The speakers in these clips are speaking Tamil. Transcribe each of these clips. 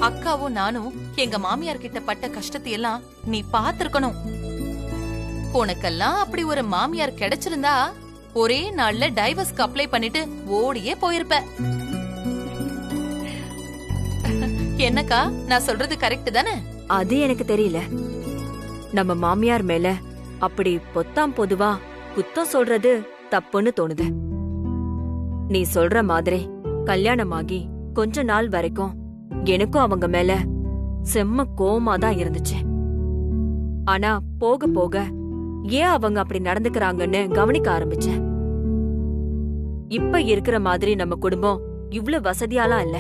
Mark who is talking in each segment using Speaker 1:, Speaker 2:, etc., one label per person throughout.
Speaker 1: அக்காவும் நானும் எங்க மாமியார் கிட்ட பட்ட கஷ்டத்தையெல்லாம் நீ பாத்திருக்கணும். உனக்கெல்லாம் அப்படி ஒரு மாமியார் கிடைச்சிருந்தா ஒரே நாள்ல டைவர்ஸ்க்கு அப்ளை பண்ணிட்டு ஓடியே போயிருப்ப. என்னக்கா, நான் சொல்றது கரெக்ட் தானே?
Speaker 2: அது எனக்கு தெரியல. நம்ம மாமியார் மேல அப்படி பொத்தாம் பொதுவா குத்தம் சொல்றது தப்புன்னு தோணுது. நீ சொல்ற மாதிரி கல்யாணமாகி கொஞ்ச நாள் வரைக்கும் எனக்கும் அவங்க மேல செம்ம கோவமா தான் இருந்துச்சு. ஆனா போக போக ஏன் அவங்க அப்படி நடந்துக்கறாங்கன்னு கவனிக்க ஆரம்பிச்சேன். இப்ப இருக்கிற மாதிரி நம்ம குடும்பம் இவ்ளோ வசதியாலாம் இல்ல.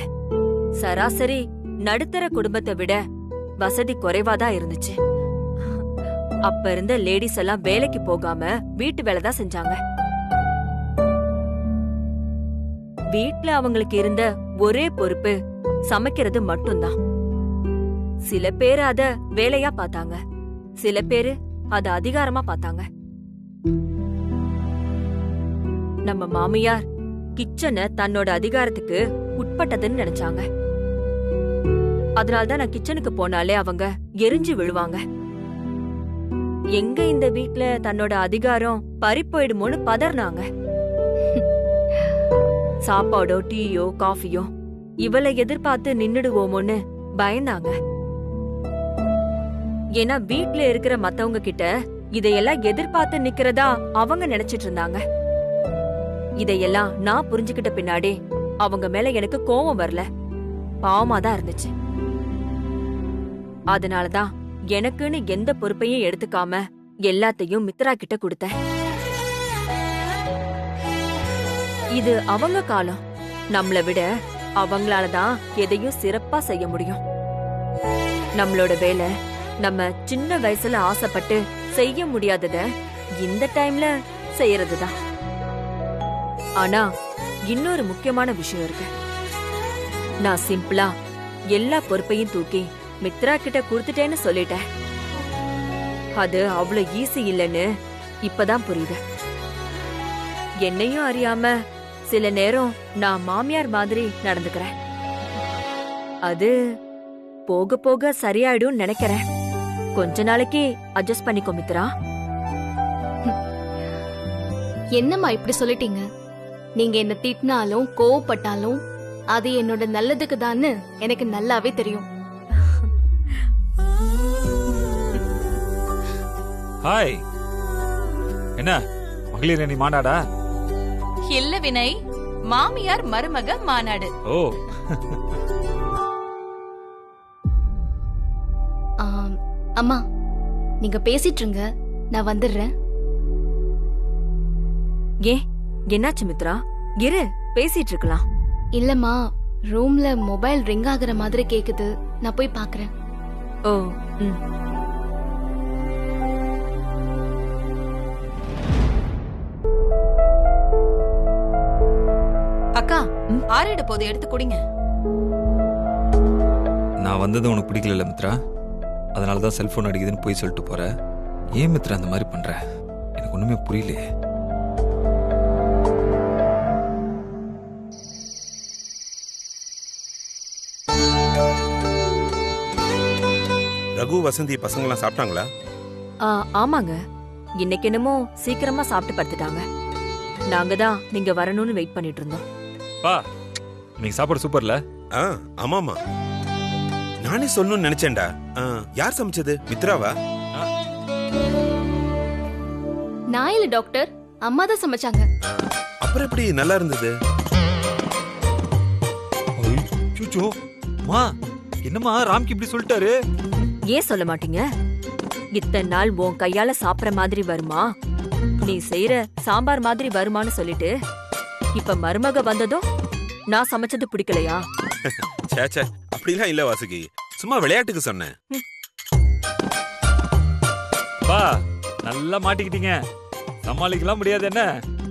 Speaker 2: சராசரி நடுத்தர குடும்பத்தை விட வசதி குறைவாதான் இருந்துச்சு. அப்ப இருந்த லேடிஸ் எல்லாம் வேலைக்கு போகாம வீட்டு வேலைதான் செஞ்சாங்க. வீட்ல அவங்களுக்கு இருந்த ஒரே பொறுப்பு சமைக்கிறது மட்டும்தான். சில பேரு அத வேலையா பார்த்தாங்க, சில பேரு அத அதிகாரமா பார்த்தாங்க. நம்ம மாமியார் கிச்சனை தன்னோட அதிகாரத்துக்கு உட்பட்டதுன்னு நினைச்சாங்க. அதனால்தான் நான் கிச்சனுக்கு போனாலே அவங்க எரிஞ்சு விழுவாங்க. எங்க இந்த வீட்ல தன்னோட அதிகாரம் பறிப்போயிடுமோன்னு பதறினாங்க. சாப்பாடோ டீயோ காஃபியோ இவளை எதிர்பார்த்து நின்னுடுவோமோன்னு பயந்தாங்க. ஏன்னா வீட்ல இருக்கிற மத்தவங்க கிட்ட இதையெல்லாம் எதிர்பார்த்து நிக்கிறதா அவங்க நினைச்சிட்டு இருந்தாங்க. இதையெல்லாம் நான் புரிஞ்சுக்கிட்ட பின்னாடி அவங்க மேல எனக்கு கோபம் வரல, பாவமாதான் இருந்துச்சு. அதனாலதான் எனக்குன்னு எந்த பொறுப்பையும் எடுத்துக்காம எல்லாத்தையும் மித்ரா கிட்ட கொடுத்தேன். இது அவங்க காலம். நம்மள விட அவங்களாலதான் எதையும் சிறப்பா செய்ய முடியும். நம்மளோட வேலை நம்ம சின்ன வயசுல ஆசைப்பட்டு செய்ய முடியாதத இந்த டைம்ல செய்யறதுதான். ஆனா இன்னொரு முக்கியமான விஷயம் இருக்கு. நான் சிம்பிளா எல்லா பொறுப்பையும் தூக்கி மித்ரா கிட்ட குடுத்துட்டேன்னு சொல்லிட்டேன். அது அவ்வளவு ஈஸி இல்லைன்னு இப்பதான் புரியுது. என்னையும் அறியாம சில நேரம் நான் மாமியார் மாதிரி நடந்துக்கிறேன். அது போக போக சரியாயிடும் நினைக்கிறேன். கொஞ்ச நாளைக்கு அட்ஜஸ்ட் பண்ணிக்கோ மித்ரா.
Speaker 3: என்னம்மா இப்படி சொல்லிட்டீங்க? நீங்க என்ன திட்டினாலும் கோவப்பட்டாலும் அது என்னோட நல்லதுக்கு தான்னு எனக்கு நல்லாவே தெரியும்.
Speaker 4: ஹாய். என்ன மகளிர் அணி மாநாடா?
Speaker 1: இல்ல வினய், மாமியார் மருமக மாநாடு.
Speaker 4: ஓ.
Speaker 3: அம்மா நீங்க பேசிட்டு இருங்க, நான் வந்துடுறேன்.
Speaker 2: ஏ என்னாச்சு மித்ரா? இரு, பேசிட்டு இருக்கலாம்.
Speaker 3: இல்லம்மா, ரூம்ல மொபைல் ரிங் ஆகுற மாதிரி கேக்குது, நான் போய் பாக்குறேன்.
Speaker 2: ஓ.
Speaker 1: அக்கா, ஆறிட போது எடுத்து குடிங்க.
Speaker 4: நான் வந்தது உனக்கு பிடிக்கல மித்ரா, அதனாலதான் செல்போன் அடிக்குதுன்னு போய் சொல்லிட்டு போற. ஏன் மித்ரா அந்த மாதிரி பண்ற? எனக்கு ஒண்ணுமே புரியலையே.
Speaker 5: ரகு, வசந்தி பசங்களாம் சாப்பிட்டாங்களா?
Speaker 2: ஆமாங்க, இன்னைக்கு என்னமோ சீக்கிரமா சாப்பிட்டு படுத்துட்டாங்க. நாங்க தான் நீங்க வரணும்னு வெயிட் பண்ணிட்டு இருந்தோம்.
Speaker 4: பா, இன்னைக்கு சாப்பாடு சூப்பர்ல?
Speaker 5: ஆமாமா, நானே சொல்லணும்னு நினைச்சேன்டா. யார் சமைச்சது? மித்ராவா?
Speaker 3: நான் இல்ல டாக்டர், அம்மா தான் சமைச்சாங்க.
Speaker 5: அப்புறம் எப்படி நல்லா இருந்தது?
Speaker 4: ஐயோ, மா என்னம்மா ராம்கி இப்படி சொல்லிட்டாரு?
Speaker 2: ஏன் சொல்ல மாட்டீங்க? இத்தனை நாள் உன் கையால சாப்பிட மாதிரி வருமா, நீ செய்யற சாம்பார் மாதிரி வருமானு சொல்லிட்டு இப்ப மருமக வந்ததும் நான் சமைச்சது பிடிக்கலையா?
Speaker 5: சேச்சே, அப்படிலாம் இல்ல வாசுகி, சும்மா விளையாட்டுக்கு சொன்னேன்.
Speaker 4: பா, நல்லா மாட்டிக்கிட்டீங்க, சமாளிக்கலாம் முடியாது என்ன?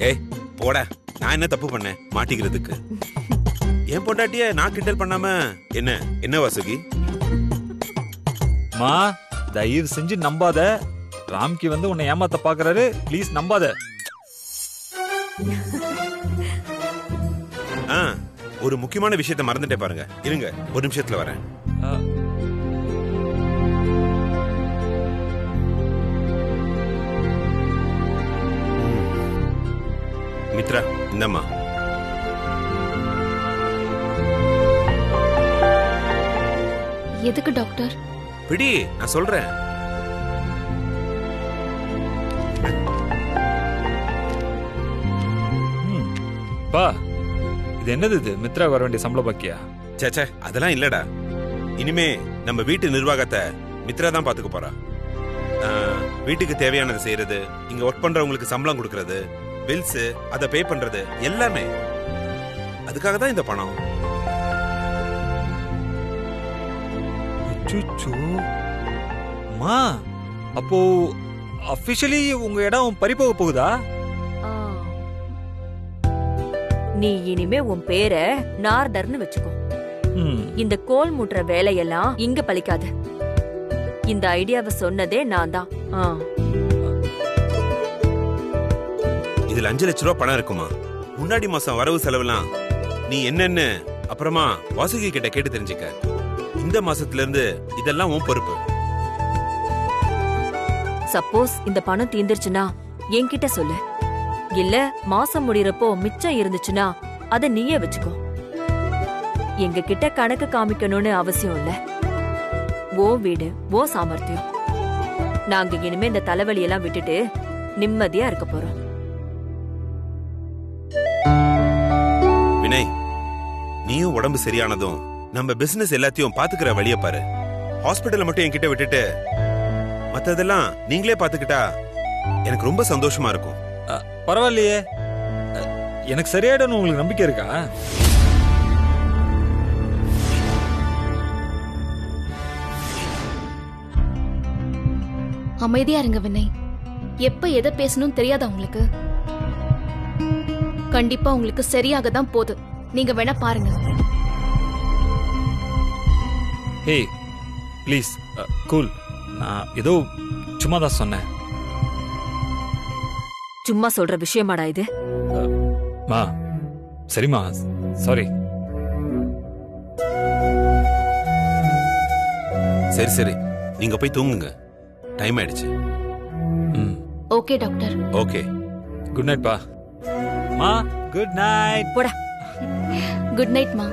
Speaker 5: ஏய் போட, நான் என்ன தப்பு பண்ணேன் மாட்டிக்கிறதுக்கு? என் பொண்டாட்டிய நான் கிண்டல் பண்ணாம என்ன என்ன வாசுகி?
Speaker 4: மா, தயவு செஞ்சு நம்பாத. ராம்கி வந்து உன்னை ஏமாத்த பாக்குறாரு, ப்ளீஸ் நம்பாத.
Speaker 5: ஒரு முக்கியமான விஷயத்தை மறந்துட்டே பாருங்க. இருங்க, ஒரு நிமிஷத்துல வரேன். மித்ரா, இந்தம்மா.
Speaker 3: எதுக்கு டாக்டர்?
Speaker 5: பிடி, நான் சொல்றேன்.
Speaker 4: பா, இது என்னது? இது மித்ரா வர வேண்டிய சம்பள பாக்கியா?
Speaker 5: சேச்சே, அதெல்லாம் இல்லடா. இனிமே நம்ம வீட்டு நிர்வாகத்தை மித்ரா தான் பாத்துக்க போறா. வீட்டுக்கு தேவையானதை செய்யறது, இங்க ஒர்க் பண்றவங்களுக்கு சம்பளம் கொடுக்கறது, பில்ஸ் அதை பே பண்றது எல்லாமே அதுக்காக தான் இந்த பணம்.
Speaker 4: மா, அப்போ அபிஷியலி உங்க இடம் பறிபோக போகுதா?
Speaker 2: நீ இனிமே உன் பேரை நார்டர்னு வச்சுக்கோ. இந்த கோல் முட்டுற வேலையெல்லாம் இங்க பலிக்காது. இந்த ஐடியாவை சொன்னதே நான் தான்.
Speaker 5: இதுல 5 லட்சம் ரூபாய் பணம் இருக்குமா? முன்னாடி மாசம் வரவு செலவுலாம் நீ என்னன்னு அப்புறமா வாசுகி கிட்ட கேட்டு தெரிஞ்சுக்க. இந்த மாசத்துல இருந்து இதெல்லாம் உன் பொறுப்பு.
Speaker 2: சப்போஸ் இந்த பணம் தீந்துருச்சுன்னா என்கிட்ட சொல்லு. இல்ல மாசம் முடியறப்போ மிச்சம் இருந்துச்சுன்னா அத நீயே வச்சுக்கோ. எங்க கிட்ட கணக்கு காமிக்கணும்னு அவசியம் இல்ல. ஓ வீடு, ஓ சாமர்த்தியம். நாங்க இனிமே இந்த தலைவலியெல்லாம் விட்டுட்டு நிம்மதியா இருக்க போறோம்.
Speaker 5: வினய், நீயும் உடம்பு சரியானதும் நம்ம பிசினஸ் எல்லாத்தையும் பாத்துக்கிற வழிய பாரு. ஹாஸ்பிடல்ல மட்டும் என்கிட்ட விட்டுட்டு மத்ததெல்லாம் நீங்களே பாத்துக்கிட்டா எனக்கு ரொம்ப சந்தோஷமா இருக்கும்.
Speaker 4: பரவாயில்லையே, எனக்கு சரியாயிடும். உங்களுக்கு நம்பிக்கை இருக்கா?
Speaker 3: அமைதியா இருங்க வினய். எப்ப எதை பேசணும் தெரியாதா உங்களுக்கு? கண்டிப்பா உங்களுக்கு சரியாக தான் போகுது. நீங்க வேணா பாருங்க.
Speaker 4: ஏய் ப்ளீஸ், கூல். நான் ஏதோ சும்மா தான் சொன்னேன்.
Speaker 2: சும்மா சொல்ற விஷயமாடா இது?
Speaker 4: மா, சரிம்மா, சாரி.
Speaker 5: சரி சரி, நீங்க போய் தூங்குங்க. டைம் ஆயிடுச்சு.
Speaker 3: Okay doctor.
Speaker 5: Okay,
Speaker 4: good night பா. மா, குட் நைட்.
Speaker 2: போடா.
Speaker 3: குட் நைட் மா.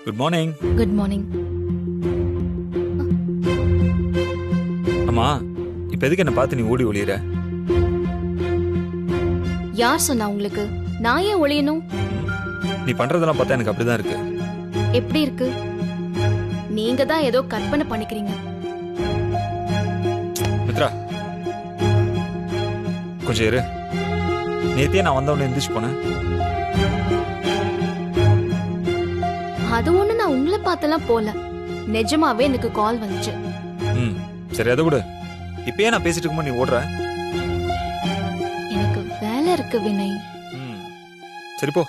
Speaker 4: Good morning.
Speaker 3: Good morning.
Speaker 4: அம்மா, இப்ப எதுக்கு என்ன பார்த்து நீ ஓடி ஒளியற?
Speaker 3: யார் சொன்னா உங்களுக்கு? நான் ஏன் ஒளியணும்?
Speaker 4: நீ பண்றதெல்லாம் பார்த்தா எனக்கு அப்படிதான் இருக்கு.
Speaker 3: எப்படி இருக்கு? நீங்க தான் ஏதோ கற்பனை பண்ணிக்கிறீங்க.
Speaker 4: மித்ரா, கொஞ்சம் இரு. நேத்தியே நான் வந்தவொடனே எந்திரிச்சு போனேன்.
Speaker 3: அது ஒண்ணு நான் உங்களை பார்த்தெல்லாம் போல. நிஜமாவே எனக்கு கால் வந்துச்சு.
Speaker 4: ம் சரி, அதை விடு. இப்பயே நான் பேசிட்டு இருக்கும்போது நீ ஓடுற.
Speaker 3: எனக்கு வேலை இருக்கு வினய்.
Speaker 4: ம் சரி போ.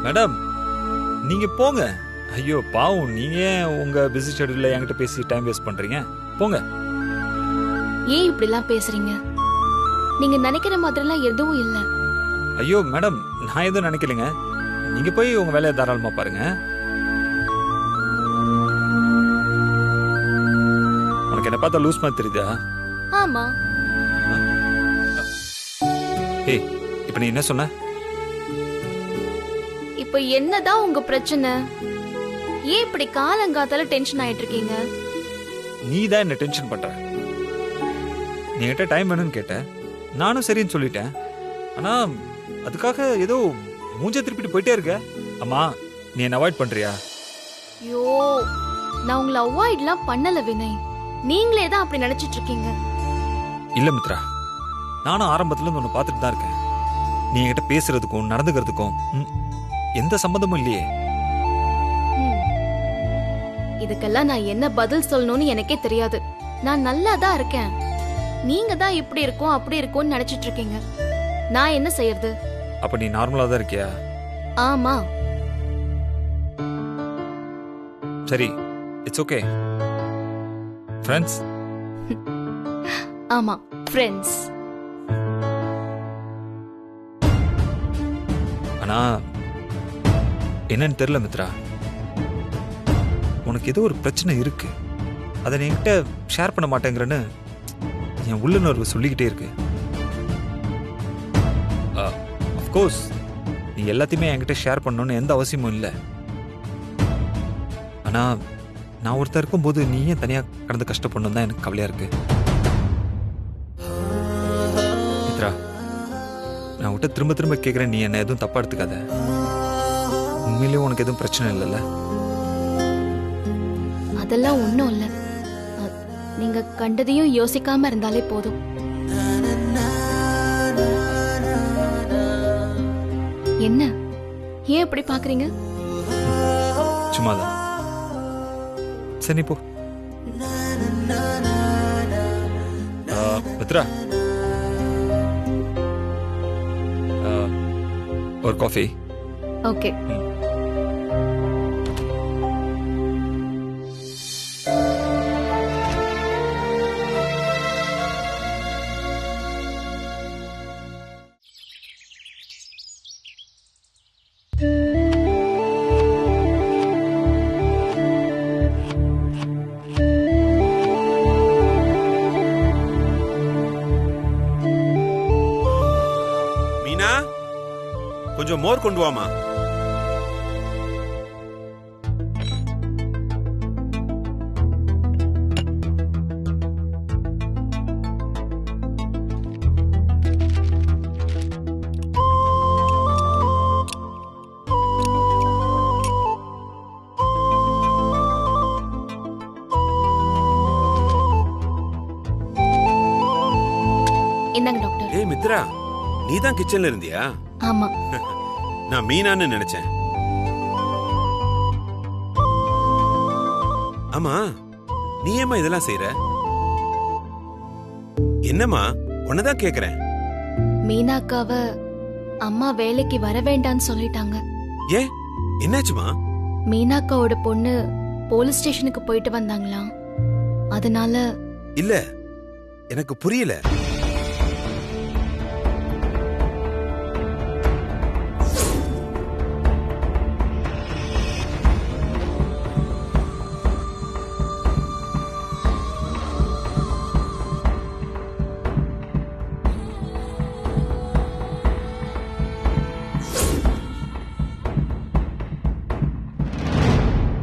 Speaker 4: மேடம் நீங்க போங்க. ஐயோ பாவம், நீங்க ஏன் உங்க பிஸி ஷெட்யூல்ல என்கிட்ட பேசி டைம் வேஸ்ட் பண்றீங்க? போங்க.
Speaker 3: ஏன் இப்படி எல்லாம் பேசுறீங்க? நீங்க நினைக்கிற மாதிரிலாம் எதுவும் இல்ல.
Speaker 4: ஐயோ மேடம், நான் எதுவும் நினைக்கலைங்க. நீங்க போய் உங்க வேலையை தாராளமா பாருங்க. உனக்கு என்ன பார்த்தா லூஸ் மாதிரி தெரியுதா?
Speaker 3: ஆமா.
Speaker 4: ஏய், இப்ப நீ என்ன சொன்ன?
Speaker 3: இப்ப என்னதான் உங்க பிரச்சனை? ஏன் இப்படி காலங்காத்தால டென்ஷன் ஆயிட்டு இருக்கீங்க?
Speaker 4: நீ தான் என்ன டென்ஷன் பண்ற. நீ கிட்ட டைம் வேணும்னு கேட்ட, நானும் சரின்னு சொல்லிட்டேன். ஆனா அதுக்காக ஏதோ மூஞ்ச திருப்பிட்டு போயிட்டே இருக்க. அம்மா, நீ என்ன அவாய்ட் பண்றியா?
Speaker 3: ஐயோ, நான் உங்களை அவாய்ட்லாம் பண்ணல வினய். நீங்களே தான் அப்படி நினைச்சிட்டு இருக்கீங்க.
Speaker 4: இல்ல மித்ரா, நானும் ஆரம்பத்துல இருந்து ஒன்னு பார்த்துட்டு தான் இருக்கேன். நீ என்கிட்ட பேசுறதுக்கும் நடந்துக்கிறதுக்கும் எந்த சம்பந்தமும் இல்லையே.
Speaker 3: இதுக்கெல்லாம் நான் என்ன பதில் சொல்லணும்னு எனக்கே தெரியாது. நான் நல்லா தான் இருக்கேன். நீங்க தான் இப்படி இருக்கும் அப்படி இருக்கும்னு நினைச்சிட்டு இருக்கீங்க. நான் என்ன செய்யறது?
Speaker 4: அப்ப நீ நார்மலா தான் இருக்கியா?
Speaker 3: ஆமா.
Speaker 4: சரி, இட்ஸ் ஓகே. ஃப்ரெண்ட்ஸ்?
Speaker 3: ஆமா, ஃப்ரெண்ட்ஸ்.
Speaker 4: ஆனா என்னன்னு தெரியல மித்ரா, உனக்கு ஏதோ ஒரு பிரச்சனை இருக்கு. அதை நீ என்கிட்ட ஷேர் பண்ண மாட்டேங்கிறன்னு என் உள்ளுணர்வு சொல்லிக்கிட்டே இருக்கு. அஃப்கோர்ஸ் நீ எல்லாத்தையுமே என்கிட்ட ஷேர் பண்ணணும்னு எந்த அவசியமும் இல்லை. ஆனா நான் ஒருத்தர் இருக்கும்போது நீ ஏன் தனியா கடந்து கஷ்டப்படணும் தான் எனக்கு கவலையா இருக்கு. மித்ரா, நான் விட்ட திரும்ப திரும்ப கேட்கிறேன், நீ என்ன எதுவும் தப்பா எடுத்துக்காத. உண்மையிலேயே உனக்கு எதுவும் பிரச்சனை இல்லைல்ல?
Speaker 3: அதெல்லாம் ஒண்ணும் இல்ல. நீங்க கண்டதையும் யோசிக்காம இருந்தாலே போதும். என்ன ஏன் இப்படி பாக்குறீங்க?
Speaker 4: சும்மாதான். சரி போ. மித்ரா, ஒரு காஃபி.
Speaker 3: ஓகே.
Speaker 5: மீனா, கொஞ்சம் மோர் கொண்டு வாமா.
Speaker 3: என்னங்க டாக்டர்?
Speaker 5: ஏய் மித்ரா, நீ தான் கிச்சன்ல இருந்தியா?
Speaker 3: ஆமா.
Speaker 5: நான் மீனான்னு நினைச்சேன். ஆமா, நீ ஏமா இதெல்லாம் செய்யற? என்னம்மா, உன்னதான் கேக்குறேன்.
Speaker 3: மீனாக்காவ அம்மா வேலைக்கு வர வேண்டான்னு சொல்லிட்டாங்க.
Speaker 5: ஏன், என்னாச்சுமா?
Speaker 3: மீனாக்காவோட பொண்ணு போலீஸ் ஸ்டேஷனுக்கு போயிட்டு வந்தாங்களாம். அதனால.
Speaker 5: இல்ல, எனக்கு புரியல.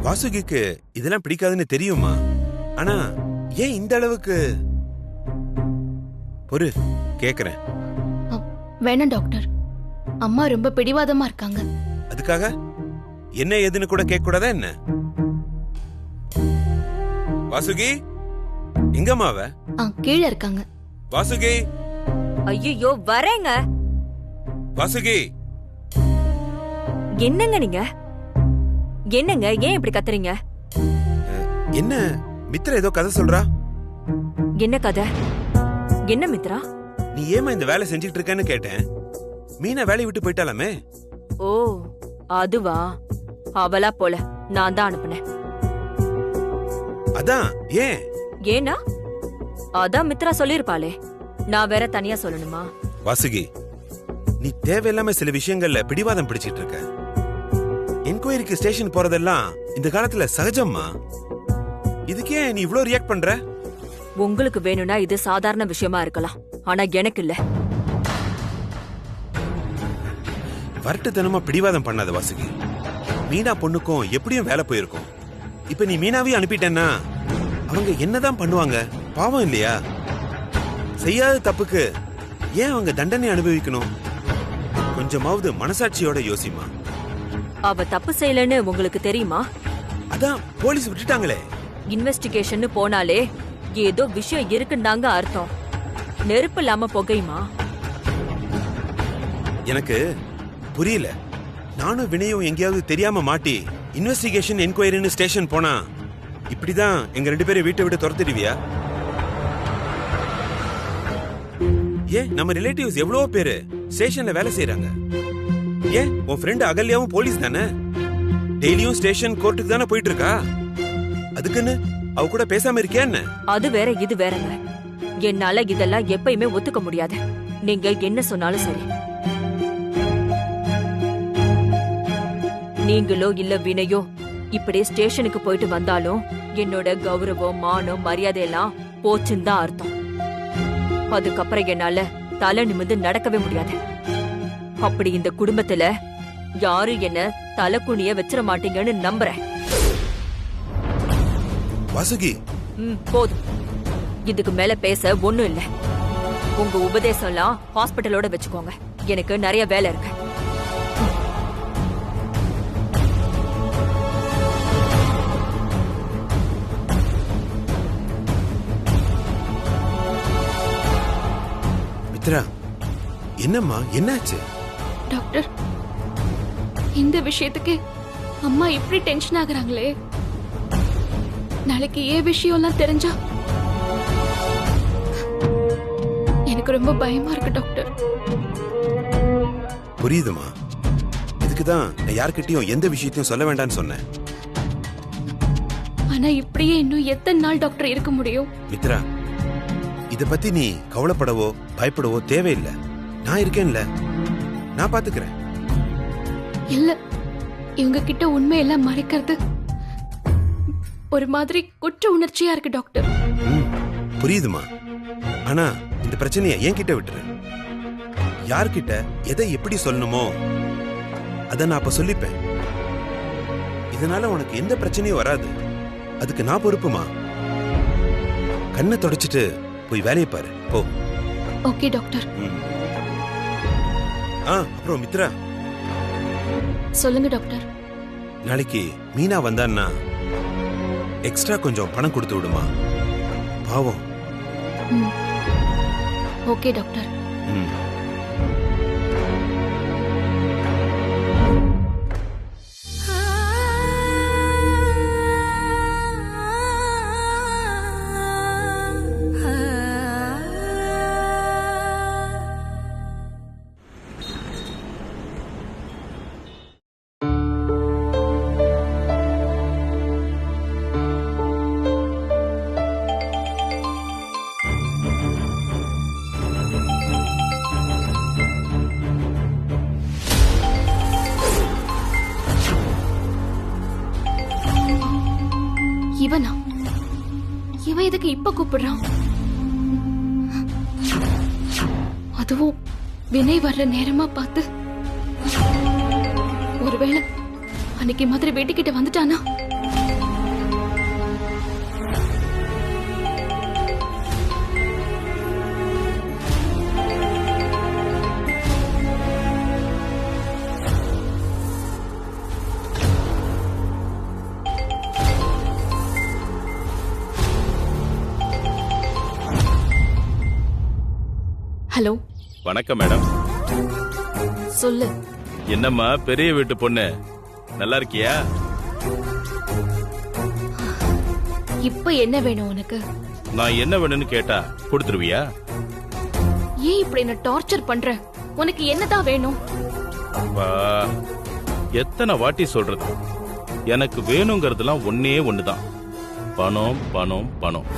Speaker 5: வாசுகிக்கு இதெல்லாம் பிடிக்காதுன்னு தெரியுமா? ஆனா ஏன் இந்த அளவுக்கு? பொறு, கேக்குறேன்.
Speaker 3: வேணாம் டாக்டர், அம்மா ரொம்ப பிடிவாதமா இருக்காங்க.
Speaker 5: அதுக்காக என்ன ஏதுன்னு கூட கேட்க கூடாதா என்ன? வாசுகி எங்கம்மா அவ?
Speaker 3: கீழே இருக்காங்க.
Speaker 5: வாசுகி
Speaker 2: ஐயோ வரேங்க.
Speaker 5: வாசுகி
Speaker 2: என்னங்க நீங்க? என்னங்க ஏன் இப்படி கத்துறீங்க?
Speaker 5: என்ன மித்ரா ஏதோ கதை சொல்றா?
Speaker 2: என்ன கதை? என்ன மித்ரா?
Speaker 5: நீ ஏமா இந்த வேலை செஞ்சுட்டு இருக்கேன்னு கேட்டேன். மீனா வேலையை விட்டு போயிட்டாலாமே.
Speaker 2: ஓ அதுவா? அவளா போல, நான் தான் அனுப்புனேன்.
Speaker 5: அதான் ஏன்?
Speaker 2: ஏனா அதான் மித்ரா சொல்லிருப்பாளே, நான் வேற தனியா சொல்லணுமா?
Speaker 5: வாசுகி நீ தேவையில்லாம சில விஷயங்கள்ல பிடிவாதம் பிடிச்சிட்டு இருக்க. என்கொயரிக்கு ஸ்டேஷன் போறதெல்லாம் இந்த காலத்துல சகஜம்மா. இதுக்கே நீ இவ்ளோ ரியாக்ட் பண்ற?
Speaker 2: உங்களுக்கு வேணும்னா இது சாதாரண விஷயமா இருக்கலாம், ஆனா எனக்கு இல்ல.
Speaker 5: வரட்டுத்தனமா பிடிவாதம் பண்ணாத வாசுகி. மீனா பொண்ணுக்கும் எப்படியும் வேலை போயிருக்கும். இப்ப நீ மீனாவையும் அனுப்பிட்டேன்னா அவங்க என்னதான் பண்ணுவாங்க? பாவம் இல்லையா? செய்யாத தப்புக்கு ஏன் அவங்க தண்டனை அனுபவிக்கணும்? கொஞ்சமாவது மனசாட்சியோட யோசிமா.
Speaker 2: அவ தப்பு செய்யலன்னு உங்களுக்கு தெரியுமா?
Speaker 5: அதான் போலீஸ் விட்டுட்டாங்களே.
Speaker 2: இன்வெஸ்டிகேஷன் போனாலே ஏதோ விஷயம் இருக்குன்னாங்க அர்த்தம். நெருப்பு இல்லாம புகையுமா?
Speaker 5: எனக்கு புரியல. நானும் வினயும் எங்கேயாவது தெரியாம மாட்டி இன்வெஸ்டிகேஷன் என்கொயரின்னு ஸ்டேஷன் போனா இப்படிதான் எங்க 2 பேரும் வீட்டை விட்டு துரத்திடுவியா? ஏன் நம்ம ரிலேட்டிவ்ஸ் எவ்வளவோ பேரு ஸ்டேஷன்ல வேலை செய்யறாங்க. ஏன் உன் ஃப்ரெண்ட் அகல்யாவும் போலீஸ் தானே? டெய்லியும் ஸ்டேஷன் கோர்ட்டுக்கு தானே போயிட்டு இருக்கா. அதுக்குன்னு அவ கூட பேசாம இருக்கியா என்ன?
Speaker 2: அது வேற இது வேறங்க. என்னால இதெல்லாம் எப்பயுமே ஒத்துக்க முடியாது. நீங்க என்ன சொன்னாலும் சரி. நீங்களோ இல்ல வினையோ இப்படி ஸ்டேஷனுக்கு போயிட்டு வந்தாலும் என்னோட கௌரவம் மானம் மரியாதை எல்லாம் போச்சுன்னு தான் அர்த்தம். அதுக்கப்புறம் என்னால தலை நிமிந்து நடக்கவே முடியாது. அப்படி இந்த குடும்பத்துல யாரும் என்ன தலை குனிய வச்சிட மாட்டீங்கன்னு நம்புறேன்.
Speaker 5: வாசுகி
Speaker 2: போதும். இதுக்கு மேல பேச ஒண்ணும் இல்ல. உங்க உபதேசம் எல்லாம் ஹாஸ்பிட்டலோட வச்சுக்கோங்க. எனக்கு நிறைய வேலை இருக்கு.
Speaker 5: மித்ரா என்னம்மா என்னாச்சு?
Speaker 3: டாக்டர், இந்த விஷயத்துக்கு அம்மா இப்படி டென்ஷன் ஆகுறாங்களே. நாளைக்கு ஏன் விஷயம்லாம் தெரிஞ்சா எனக்கு ரொம்ப பயமா இருக்கு டாக்டர்.
Speaker 5: புரியுதுமா. இதுக்குதான் நான் யார்கிட்டயும் எந்த விஷயத்தையும் சொல்ல வேண்டாம்னு சொன்னேன்.
Speaker 3: ஆனா இப்படியே இன்னும் எத்தனை நாள் டாக்டர் இருக்க முடியும்?
Speaker 5: மித்ரா இத பத்தி நீ கவலைப்படவோ பயப்படவோ தேவையில்லை. நான் இருக்கேன்ல, நான் பாத்துக்கிறேன்.
Speaker 3: இல்ல, இவங்க கிட்ட உண்மையெல்லாம் மறைக்கிறது ஒரு மாதிரி குற்ற உணர்ச்சியா இருக்கு டாக்டர்.
Speaker 5: புரியுதுமா. ஆனா இந்த பிரச்சனையை என்கிட்ட விட்டுரு. யார்கிட்ட எதை எப்படி சொல்லணுமோ அத நான் அப்ப சொல்லிப்பேன். இதனால உனக்கு எந்த பிரச்சனையும் வராது. அதுக்கு நான் பொறுப்புமா. கண்ணை தொடச்சிட்டு போய் வேலையை பாரு போ.
Speaker 3: Okay doctor.
Speaker 5: அப்புறம் மித்ரா,
Speaker 3: சொல்லுங்க டாக்டர்.
Speaker 5: நாளைக்கு மீனா வந்தான்னா எக்ஸ்ட்ரா கொஞ்சம் பணம் கொடுத்து விடுமா. பாவம்.
Speaker 3: Okay doctor. இவனா? இவன் எதுக்கு இப்ப கூப்பிடுறான்? அதுவும் வினய் வர்ற நேரமா பார்த்து. ஒருவேளை அன்னைக்கு மாதிரி வீட்டுக்கிட்ட வந்துட்டானா? ஹலோ,
Speaker 6: வணக்கம் மேடம்.
Speaker 3: சொல்லு.
Speaker 6: என்னம்மா பெரிய வீட்டு பொண்ணு, நல்லா இருக்கியா?
Speaker 3: இப்ப என்ன வேணும் உனக்கு?
Speaker 6: நான் என்ன வேணும்னு கேட்டா கொடுத்துருவியா?
Speaker 3: ஏன் இப்படி என்ன டார்ச்சர் பண்ற? உனக்கு என்னதான் வேணும்?
Speaker 6: அப்பா, எத்தனை வாட்டி சொல்றது, எனக்கு வேணுங்கிறதுலாம் ஒன்னே ஒண்ணுதான், பணம் பணம் பணம்.